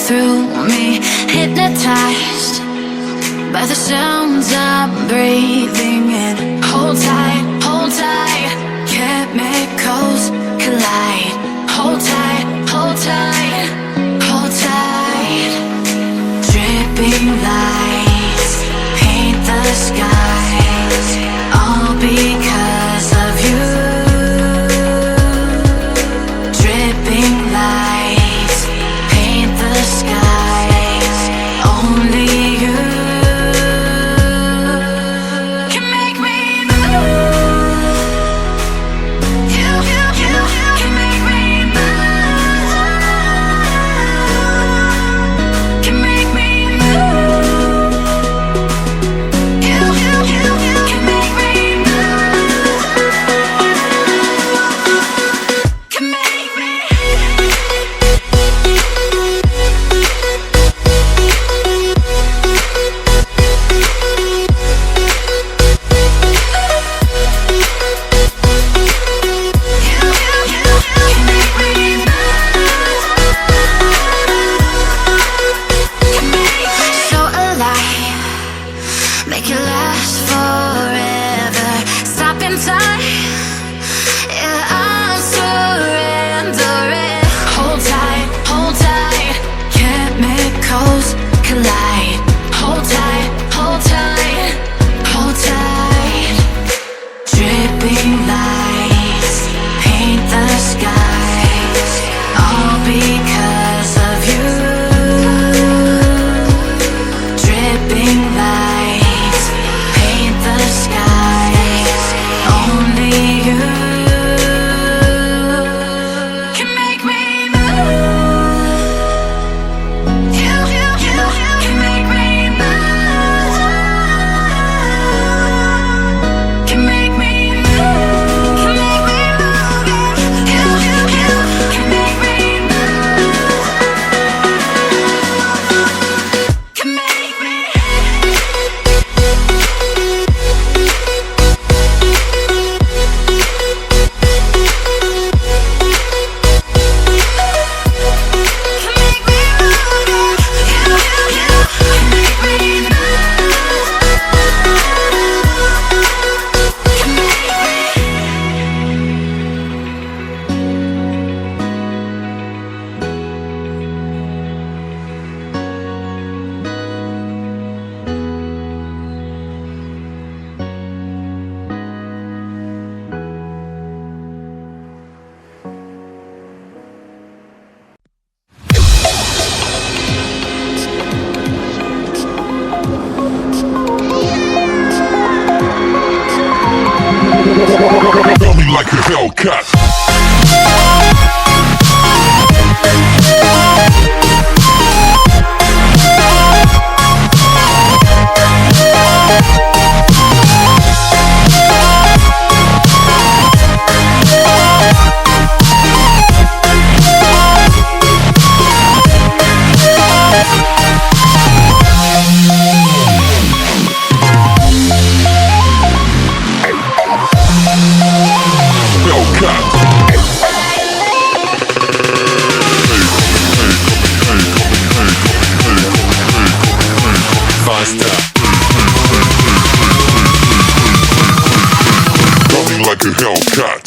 through me, hypnotized by the sounds I'm breathing in. Hold tight, chemicals collide. Hold tight, hold tight, hold tight. Dripping lights paint the skies, all because of you. Dripping lights paint the skies, only you can make me move. You can make me move. Can make me move. You can make me move. Can make me. So alive, make it last forever. Stop in time, yeah, I'm surrendering. Hold tight, chemicals collide. Hold tight, hold tight, hold tight. Dripping lights paint the skies, all because of you. Dripping lights paint the skies, only you can make me move. You can make me move. Can make me move. Can make me move. You can make me move. Can make me. Felt me like a Hellcat. Faster. Felt me like a Hellcat.